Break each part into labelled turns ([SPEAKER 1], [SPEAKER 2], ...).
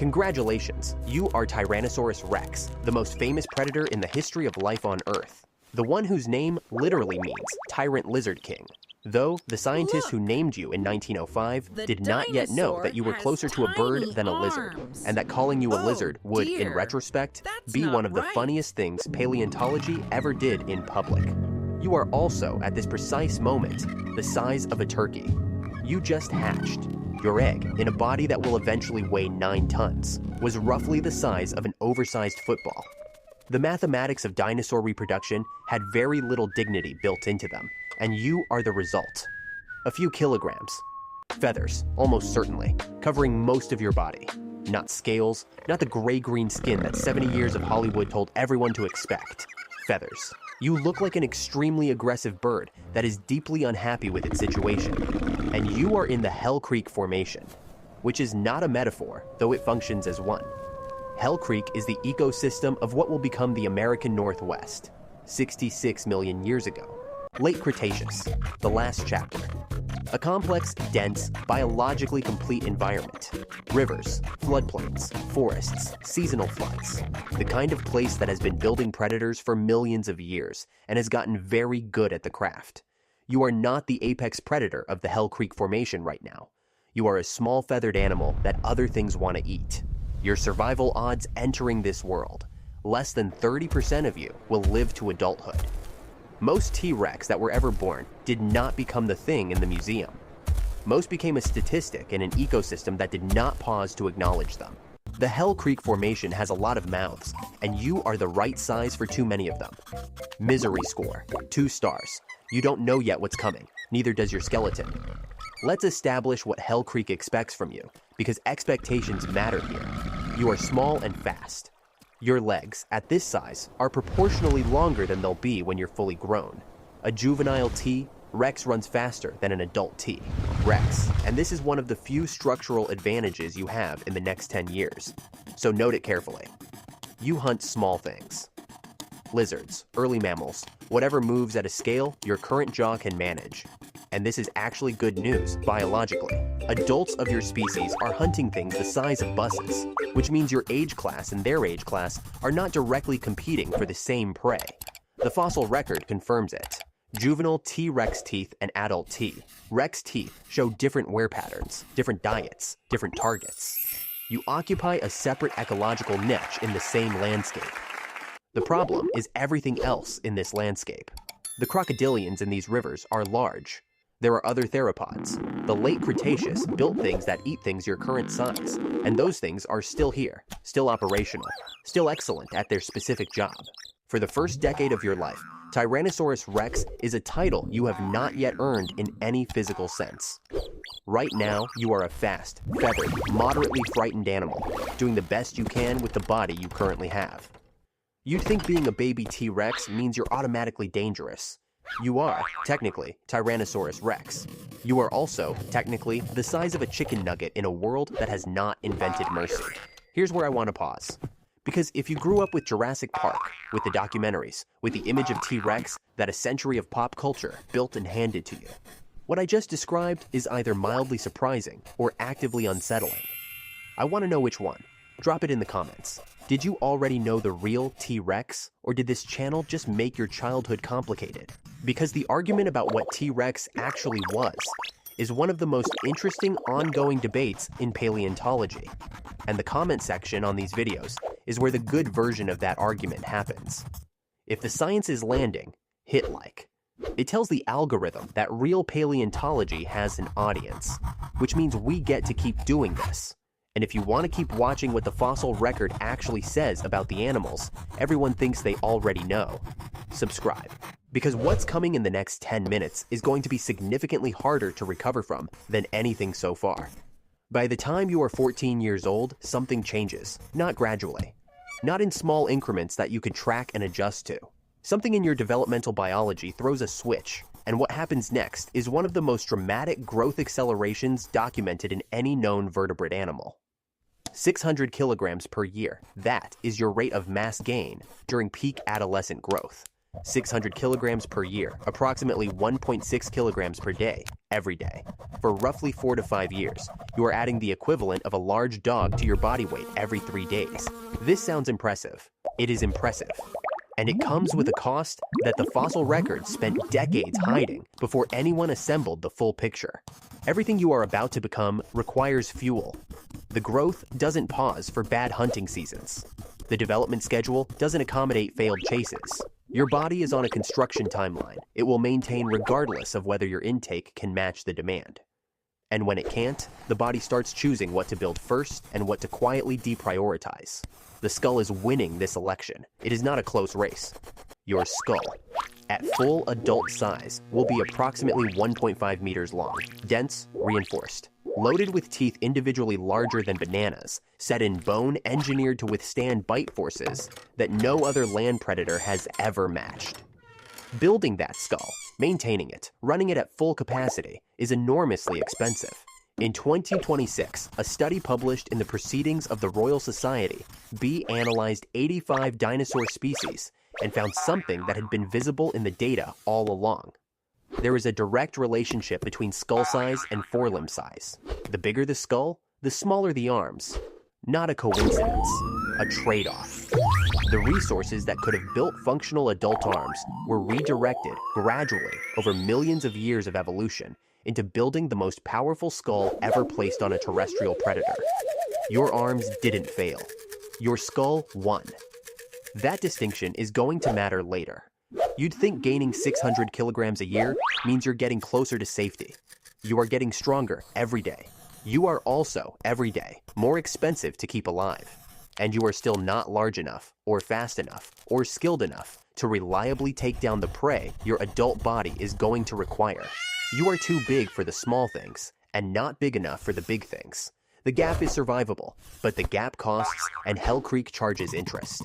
[SPEAKER 1] Congratulations, you are Tyrannosaurus rex, the most famous predator in the history of life on Earth. The one whose name literally means Tyrant Lizard King. Though the scientists who named you in 1905 did not yet know that you were closer to a bird than a lizard, and that calling you a lizard would, in retrospect, be one of the funniest things paleontology ever did in public. You are also, at this precise moment, the size of a turkey. You just hatched. Your egg, in a body that will eventually weigh 9 tons, was roughly the size of an oversized football. The mathematics of dinosaur reproduction had very little dignity built into them, and you are the result. A few kilograms. Feathers, almost certainly, covering most of your body. Not scales, not the gray-green skin that 70 years of Hollywood told everyone to expect. Feathers. You look like an extremely aggressive bird that is deeply unhappy with its situation. And you are in the Hell Creek Formation, which is not a metaphor, though it functions as one. Hell Creek is the ecosystem of what will become the American Northwest, 66 million years ago. Late Cretaceous, the last chapter. A complex, dense, biologically complete environment. Rivers, floodplains, forests, seasonal floods. The kind of place that has been building predators for millions of years and has gotten very good at the craft. You are not the apex predator of the Hell Creek Formation right now. You are a small feathered animal that other things want to eat. Your survival odds entering this world, less than 30% of you will live to adulthood. Most T-Rex that were ever born did not become the thing in the museum. Most became a statistic in an ecosystem that did not pause to acknowledge them. The Hell Creek Formation has a lot of mouths, and you are the right size for too many of them. Misery score, 2 stars. You don't know yet what's coming, neither does your skeleton. Let's establish what Hell Creek expects from you, because expectations matter here. You are small and fast. Your legs, at this size, are proportionally longer than they'll be when you're fully grown. A juvenile T, Rex runs faster than an adult T. Rex, and this is one of the few structural advantages you have in the next 10 years. So note it carefully. You hunt small things. Lizards, early mammals, whatever moves at a scale your current jaw can manage. And this is actually good news biologically. Adults of your species are hunting things the size of buses, which means your age class and their age class are not directly competing for the same prey. The fossil record confirms it. Juvenile T-Rex teeth and adult T. Rex teeth show different wear patterns, different diets, different targets. You occupy a separate ecological niche in the same landscape. The problem is everything else in this landscape. The crocodilians in these rivers are large. There are other theropods. The late Cretaceous built things that eat things your current size, and those things are still here, still operational, still excellent at their specific job. For the first decade of your life, Tyrannosaurus rex is a title you have not yet earned in any physical sense. Right now, you are a fast, feathered, moderately frightened animal, doing the best you can with the body you currently have. You'd think being a baby T-Rex means you're automatically dangerous. You are, technically, Tyrannosaurus rex. You are also, technically, the size of a chicken nugget in a world that has not invented mercy. Here's where I want to pause. Because if you grew up with Jurassic Park, with the documentaries, with the image of T-Rex that a century of pop culture built and handed to you, what I just described is either mildly surprising or actively unsettling. I want to know which one. Drop it in the comments. Did you already know the real T-Rex, or did this channel just make your childhood complicated? Because the argument about what T-Rex actually was is one of the most interesting ongoing debates in paleontology. And the comment section on these videos is where the good version of that argument happens. If the science is landing, hit like. It tells the algorithm that real paleontology has an audience, which means we get to keep doing this. And if you want to keep watching what the fossil record actually says about the animals everyone thinks they already know, subscribe. Because what's coming in the next 10 minutes is going to be significantly harder to recover from than anything so far. By the time you are 14 years old, something changes, not gradually. Not in small increments that you could track and adjust to. Something in your developmental biology throws a switch, and what happens next is one of the most dramatic growth accelerations documented in any known vertebrate animal. 600 kilograms per year, that is your rate of mass gain during peak adolescent growth. 600 kilograms per year, approximately 1.6 kilograms per day, every day. For roughly 4 to 5 years, you are adding the equivalent of a large dog to your body weight every 3 days. This sounds impressive. It is impressive. And it comes with a cost that the fossil record spent decades hiding before anyone assembled the full picture. Everything you are about to become requires fuel. The growth doesn't pause for bad hunting seasons. The development schedule doesn't accommodate failed chases. Your body is on a construction timeline. It will maintain regardless of whether your intake can match the demand. And when it can't, the body starts choosing what to build first and what to quietly deprioritize. The skull is winning this election. It is not a close race. Your skull, at full adult size, will be approximately 1.5 meters long, dense, reinforced, loaded with teeth individually larger than bananas, set in bone engineered to withstand bite forces that no other land predator has ever matched. Building that skull, maintaining it, running it at full capacity, is enormously expensive. In 2026, a study published in the Proceedings of the Royal Society analyzed 85 dinosaur species and found something that had been visible in the data all along. There is a direct relationship between skull size and forelimb size. The bigger the skull, the smaller the arms. Not a coincidence, a trade-off. The resources that could have built functional adult arms were redirected gradually over millions of years of evolution into building the most powerful skull ever placed on a terrestrial predator. Your arms didn't fail. Your skull won. That distinction is going to matter later. You'd think gaining 600 kilograms a year means you're getting closer to safety. You are getting stronger every day. You are also, every day, more expensive to keep alive. And you are still not large enough, or fast enough, or skilled enough to reliably take down the prey your adult body is going to require. You are too big for the small things, and not big enough for the big things. The gap is survivable, but the gap costs, and Hell Creek charges interest.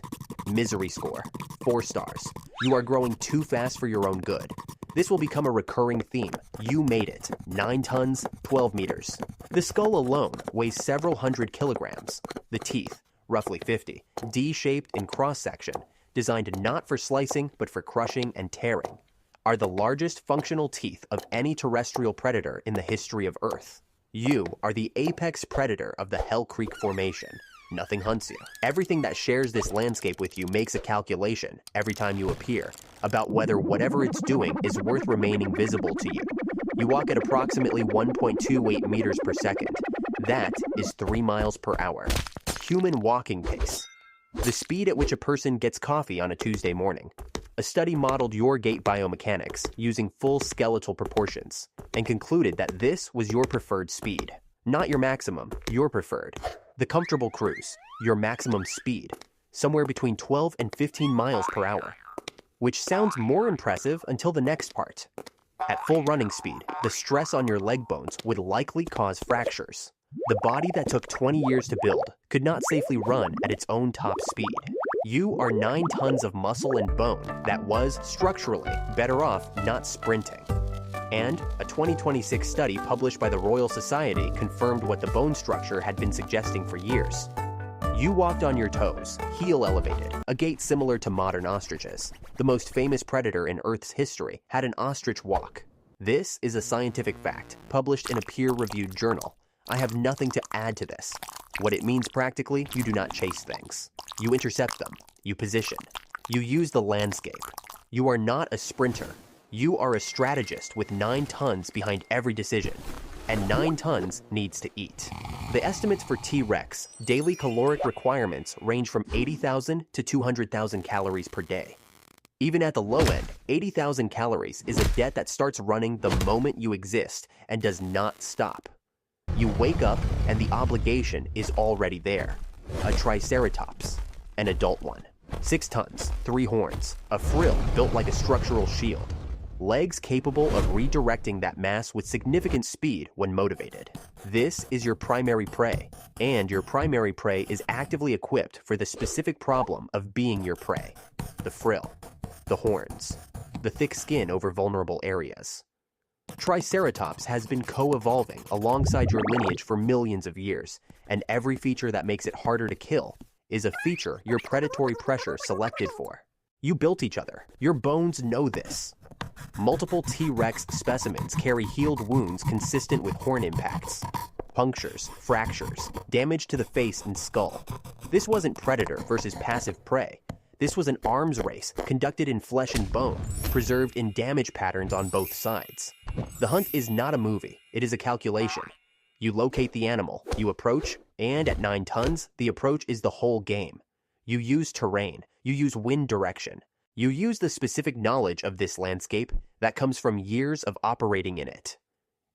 [SPEAKER 1] Misery score, 4 stars. You are growing too fast for your own good. This will become a recurring theme. You made it. 9 tons, 12 meters. The skull alone weighs several hundred kilograms. The teeth, roughly 50, D-shaped in cross-section, designed not for slicing but for crushing and tearing, are the largest functional teeth of any terrestrial predator in the history of Earth. You are the apex predator of the Hell Creek Formation. Nothing hunts you. Everything that shares this landscape with you makes a calculation, every time you appear, about whether whatever it's doing is worth remaining visible to you. You walk at approximately 1.28 meters per second. That is 3 miles per hour. Human walking pace. The speed at which a person gets coffee on a Tuesday morning. A study modeled your gait biomechanics using full skeletal proportions and concluded that this was your preferred speed. Not your maximum, your preferred. The comfortable cruise, your maximum speed, somewhere between 12 and 15 miles per hour. Which sounds more impressive until the next part. At full running speed, the stress on your leg bones would likely cause fractures. The body that took 20 years to build could not safely run at its own top speed. You are 9 tons of muscle and bone that was, structurally, better off not sprinting. And a 2026 study published by the Royal Society confirmed what the bone structure had been suggesting for years. You walked on your toes, heel elevated, a gait similar to modern ostriches. The most famous predator in Earth's history had an ostrich walk. This is a scientific fact, published in a peer-reviewed journal. I have nothing to add to this. What it means practically, you do not chase things. You intercept them. You position. You use the landscape. You are not a sprinter. You are a strategist with 9 tons behind every decision. And 9 tons needs to eat. The estimates for T-Rex daily caloric requirements range from 80,000 to 200,000 calories per day. Even at the low end, 80,000 calories is a debt that starts running the moment you exist and does not stop. You wake up and the obligation is already there. A triceratops, an adult one. 6 tons, 3 horns, a frill built like a structural shield. Legs capable of redirecting that mass with significant speed when motivated. This is your primary prey, and your primary prey is actively equipped for the specific problem of being your prey. The frill, the horns, the thick skin over vulnerable areas. Triceratops has been co-evolving alongside your lineage for millions of years, and every feature that makes it harder to kill is a feature your predatory pressure selected for. You built each other. Your bones know this. Multiple T-Rex specimens carry healed wounds consistent with horn impacts, punctures, fractures, damage to the face and skull. This wasn't predator versus passive prey. This was an arms race conducted in flesh and bone, preserved in damage patterns on both sides. The hunt is not a movie, it is a calculation. You locate the animal, you approach, and at 9 tons, the approach is the whole game. You use terrain, you use wind direction. You use the specific knowledge of this landscape that comes from years of operating in it.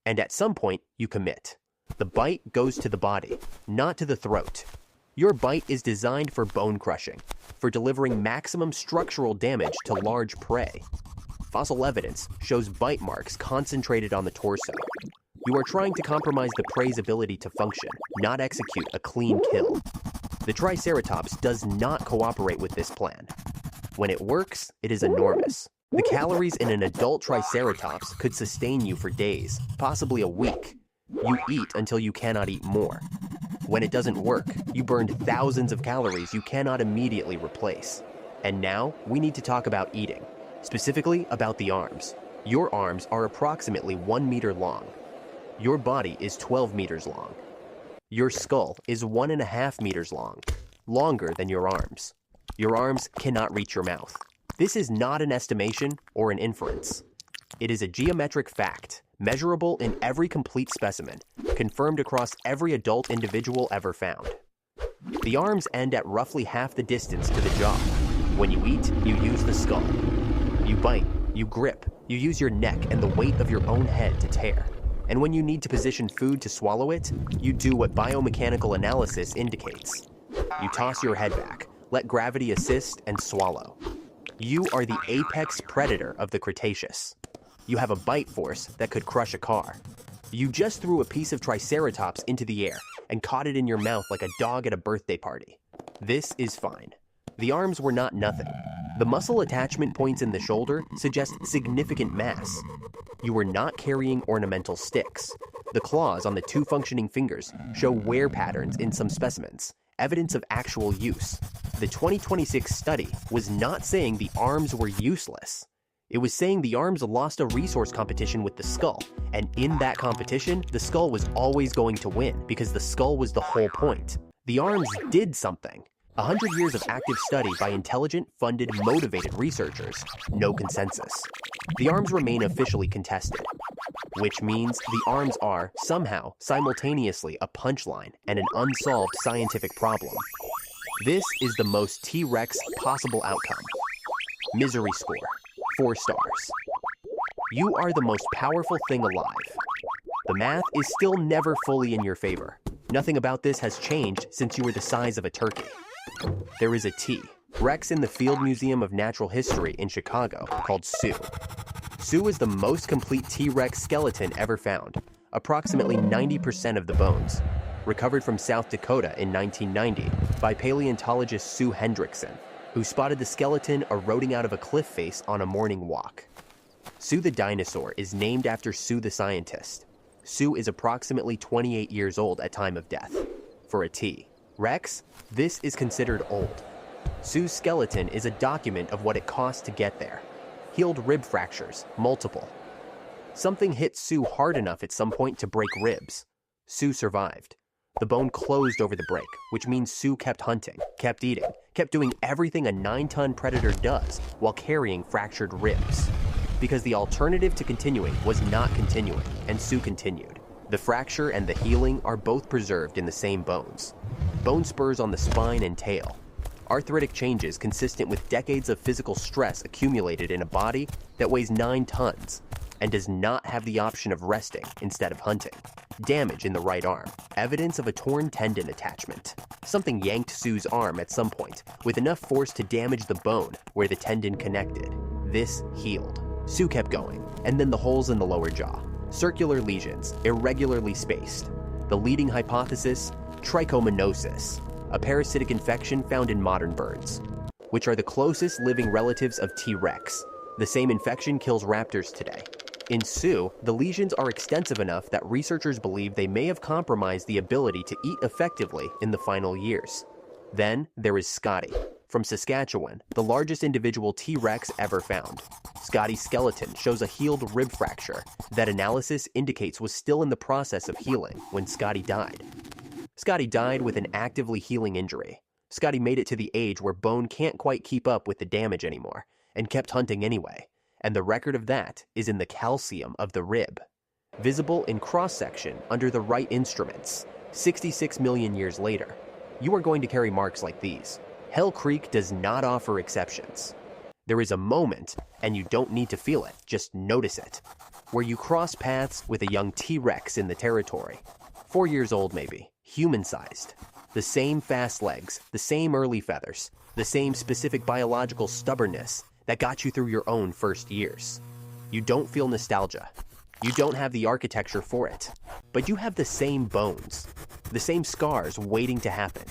[SPEAKER 1] And at some point, you commit. The bite goes to the body, not to the throat. Your bite is designed for bone crushing, for delivering maximum structural damage to large prey. Fossil evidence shows bite marks concentrated on the torso. You are trying to compromise the prey's ability to function, not execute a clean kill. The Triceratops does not cooperate with this plan. When it works, it is enormous. The calories in an adult Triceratops could sustain you for days, possibly a week. You eat until you cannot eat more. When it doesn't work, you burned thousands of calories you cannot immediately replace. And now, we need to talk about eating, specifically about the arms. Your arms are approximately 1 meter long. Your body is 12 meters long. Your skull is 1.5 meters long, longer than your arms. Your arms cannot reach your mouth. This is not an estimation or an inference. It is a geometric fact, measurable in every complete specimen, confirmed across every adult individual ever found. The arms end at roughly half the distance to the jaw. When you eat, you use the skull. You bite, you grip, you use your neck and the weight of your own head to tear. And when you need to position food to swallow it, you do what biomechanical analysis indicates. You toss your head back, let gravity assist, and swallow. You are the apex predator of the Cretaceous. You have a bite force that could crush a car. You just threw a piece of Triceratops into the air and caught it in your mouth like a dog at a birthday party. This is fine. The arms were not nothing. The muscle attachment points in the shoulder suggest significant mass. You were not carrying ornamental sticks. The claws on the 2 functioning fingers show wear patterns in some specimens, evidence of actual use. The 2026 study was not saying the arms were useless. It was saying the arms lost a resource competition with the skull, and in that competition, the skull was always going to win because the skull was the whole point. The arms did something. 100 years of active study by intelligent, funded, motivated researchers. No consensus. The arms remain officially contested, which means the arms are, somehow, simultaneously a punchline and an unsolved scientific problem. This is the most T-Rex possible outcome. Misery score, 4 stars. You are the most powerful thing alive. The math is still never fully in your favor. Nothing about this has changed since you were the size of a turkey. There is a T. Rex in the Field Museum of Natural History in Chicago called Sue. Sue is the most complete T-Rex skeleton ever found, approximately 90% of the bones, recovered from South Dakota in 1990 by paleontologist Sue Hendrickson, who spotted the skeleton eroding out of a cliff face on a morning walk. Sue the dinosaur is named after Sue the scientist. Sue is approximately 28 years old at time of death. For a T. Rex, this is considered old. Sue's skeleton is a document of what it cost to get there. Healed rib fractures, multiple. Something hit Sue hard enough at some point to break ribs. Sue survived. The bone closed over the break, which means Sue kept hunting, kept eating, kept doing everything a 9-ton predator does while carrying fractured ribs. Because the alternative to continuing was not continuing, and Sue continued. The fracture and the healing are both preserved in the same bones. Bone spurs on the spine and tail. Arthritic changes consistent with decades of physical stress accumulated in a body that weighs 9 tons and does not have the option of resting instead of hunting. Damage in the right arm. Evidence of a torn tendon attachment. Something yanked Sue's arm at some point with enough force to damage the bone where the tendon connected. This healed. Sue kept going, and then the holes in the lower jaw. Circular lesions, irregularly spaced. The leading hypothesis, trichomoniasis, a parasitic infection found in modern birds, which are the closest living relatives of T-Rex. The same infection kills raptors today. In Sue, the lesions are extensive enough that researchers believe they may have compromised the ability to eat effectively in the final years. Then there is Scotty, from Saskatchewan, the largest individual T-Rex ever found. Scotty's skeleton shows a healed rib fracture that analysis indicates was still in the process of healing when Scotty died. Scotty died with an actively healing injury. Scotty made it to the age where bone can't quite keep up with the damage anymore, and kept hunting anyway, and the record of that is in the calcium of the rib. Visible in cross-section under the right instruments, 66 million years later, you are going to carry marks like these. Hell Creek does not offer exceptions. There is a moment, and you don't need to feel it, just notice it, where you cross paths with a young T-Rex in the territory. 4 years old maybe, human-sized. The same fast legs, the same early feathers, the same specific biological stubbornness that got you through your own first years. You don't feel nostalgia. You don't have the architecture for it, but you have the same bones, the same scars waiting to happen,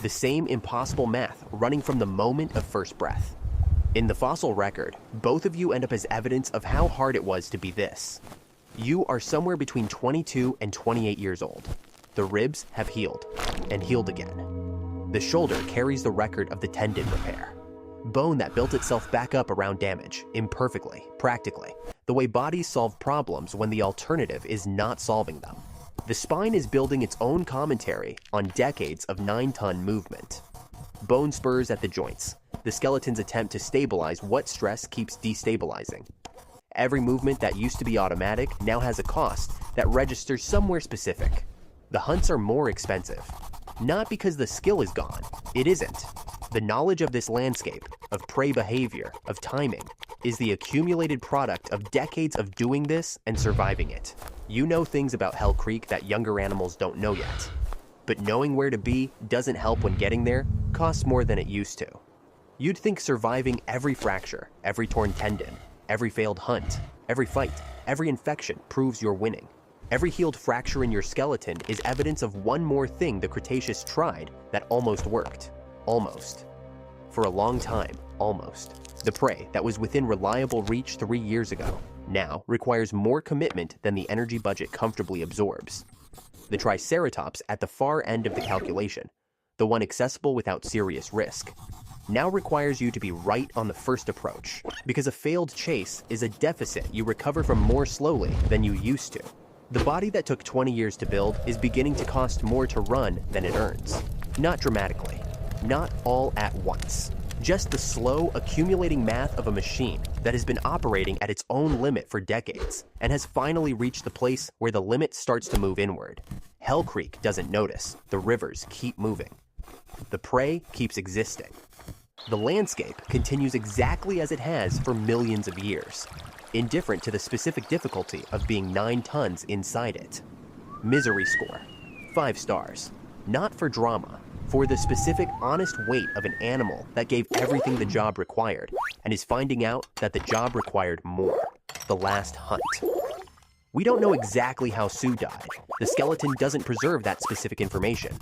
[SPEAKER 1] the same impossible math running from the moment of first breath. In the fossil record, both of you end up as evidence of how hard it was to be this. You are somewhere between 22 and 28 years old. The ribs have healed, and healed again. The shoulder carries the record of the tendon repair. Bone that built itself back up around damage, imperfectly, practically, the way bodies solve problems when the alternative is not solving them. The spine is building its own commentary on decades of 9-ton movement. Bone spurs at the joints, the skeleton's attempt to stabilize what stress keeps destabilizing. Every movement that used to be automatic now has a cost that registers somewhere specific. The hunts are more expensive. Not because the skill is gone, it isn't. The knowledge of this landscape, of prey behavior, of timing, is the accumulated product of decades of doing this and surviving it. You know things about Hell Creek that younger animals don't know yet. But knowing where to be doesn't help when getting there costs more than it used to. You'd think surviving every fracture, every torn tendon, every failed hunt, every fight, every infection proves you're winning. Every healed fracture in your skeleton is evidence of one more thing the Cretaceous tried that almost worked. Almost. For a long time, almost. The prey that was within reliable reach 3 years ago now requires more commitment than the energy budget comfortably absorbs. The Triceratops at the far end of the calculation, the one accessible without serious risk, now requires you to be right on the first approach, because a failed chase is a deficit you recover from more slowly than you used to. The body that took 20 years to build is beginning to cost more to run than it earns. Not dramatically. Not all at once. Just the slow, accumulating math of a machine that has been operating at its own limit for decades and has finally reached the place where the limit starts to move inward. Hell Creek doesn't notice. The rivers keep moving. The prey keeps existing. The landscape continues exactly as it has for millions of years, indifferent to the specific difficulty of being 9 tons inside it. Misery score, 5 stars. Not for drama, for the specific honest weight of an animal that gave everything the job required and is finding out that the job required more. The last hunt. We don't know exactly how Sue died. The skeleton doesn't preserve that specific information.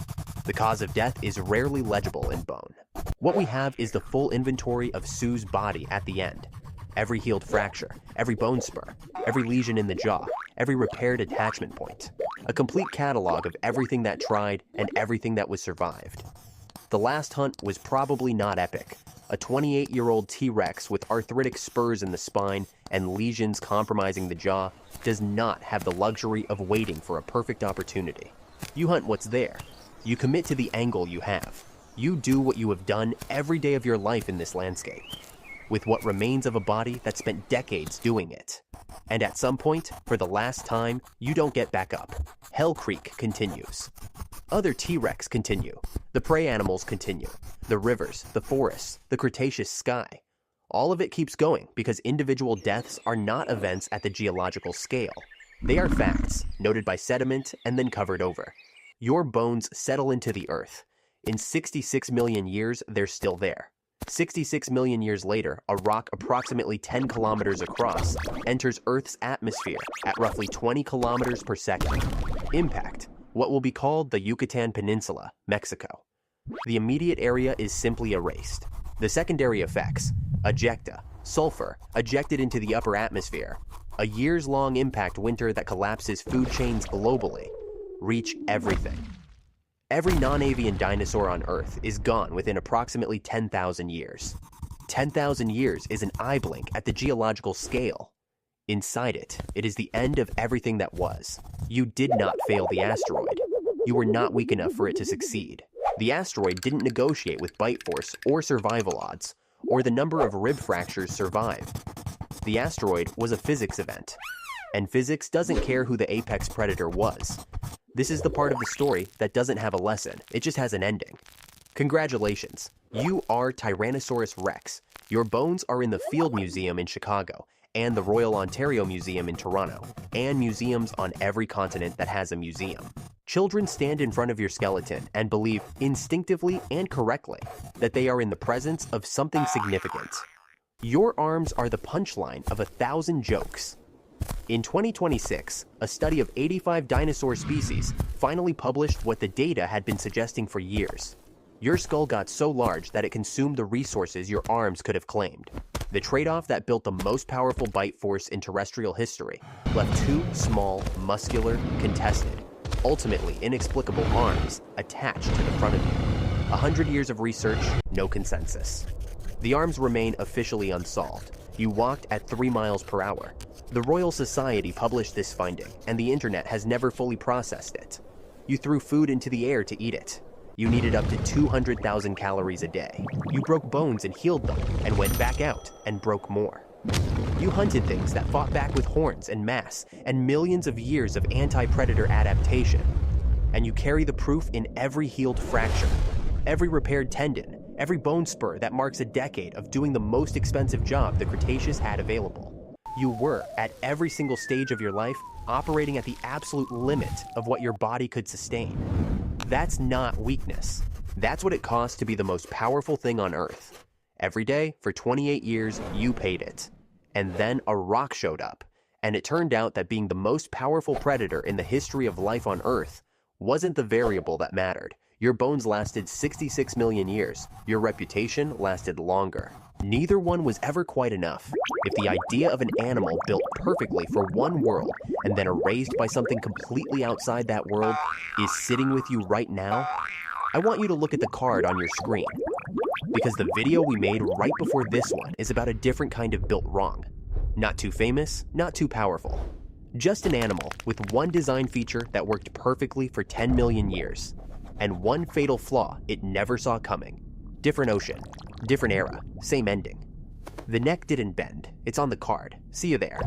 [SPEAKER 1] The cause of death is rarely legible in bone. What we have is the full inventory of Sue's body at the end. Every healed fracture, every bone spur, every lesion in the jaw, every repaired attachment point. A complete catalog of everything that tried and everything that was survived. The last hunt was probably not epic. A 28-year-old T-Rex with arthritic spurs in the spine and lesions compromising the jaw does not have the luxury of waiting for a perfect opportunity. You hunt what's there. You commit to the angle you have. You do what you have done every day of your life in this landscape, with what remains of a body that spent decades doing it. And at some point, for the last time, you don't get back up. Hell Creek continues. Other T-Rex continue. The prey animals continue. The rivers, the forests, the Cretaceous sky. All of it keeps going because individual deaths are not events at the geological scale. They are facts, noted by sediment and then covered over. Your bones settle into the earth. In 66 million years, they're still there. 66 million years later, a rock approximately 10 kilometers across enters Earth's atmosphere at roughly 20 kilometers per second. Impact, what will be called the Yucatan Peninsula, Mexico. The immediate area is simply erased. The secondary effects, ejecta, sulfur, ejected into the upper atmosphere, a years-long impact winter that collapses food chains globally, reach everything. Every non-avian dinosaur on Earth is gone within approximately 10,000 years. 10,000 years is an eye blink at the geological scale. Inside it, it is the end of everything that was. You did not fail the asteroid. You were not weak enough for it to succeed. The asteroid didn't negotiate with bite force or survival odds, or the number of rib fractures survived. The asteroid was a physics event, and physics doesn't care who the apex predator was. This is the part of the story that doesn't have a lesson, it just has an ending. Congratulations, you are Tyrannosaurus rex. Your bones are in the Field Museum in Chicago, and the Royal Ontario Museum in Toronto, and museums on every continent that has a museum. Children stand in front of your skeleton and believe, instinctively and correctly, that they are in the presence of something significant. Your arms are the punchline of 1,000 jokes. In 2026, a study of 85 dinosaur species finally published what the data had been suggesting for years. Your skull got so large that it consumed the resources your arms could have claimed. The trade-off that built the most powerful bite force in terrestrial history left two small, muscular, contested, ultimately inexplicable arms attached to the front of you. 100 years of research, no consensus. The arms remain officially unsolved. You walked at 3 miles per hour. The Royal Society published this finding, and the internet has never fully processed it. You threw food into the air to eat it. You needed up to 200,000 calories a day. You broke bones and healed them, and went back out and broke more. You hunted things that fought back with horns and mass, and millions of years of anti-predator adaptation. And you carry the proof in every healed fracture, every repaired tendon, every bone spur that marks a decade of doing the most expensive job the Cretaceous had available. You were, at every single stage of your life, operating at the absolute limit of what your body could sustain. That's not weakness. That's what it costs to be the most powerful thing on Earth. Every day, for 28 years, you paid it. And then a rock showed up, and it turned out that being the most powerful predator in the history of life on Earth wasn't the variable that mattered. Your bones lasted 66 million years. Your reputation lasted longer. Neither one was ever quite enough. If the idea of an animal built perfectly for one world and then erased by something completely outside that world is sitting with you right now, I want you to look at the card on your screen. Because the video we made right before this one is about a different kind of built wrong. Not too famous, not too powerful. Just an animal with one design feature that worked perfectly for 10 million years. And one fatal flaw it never saw coming. Different ocean, different era, same ending. The neck didn't bend. It's on the card. See you there.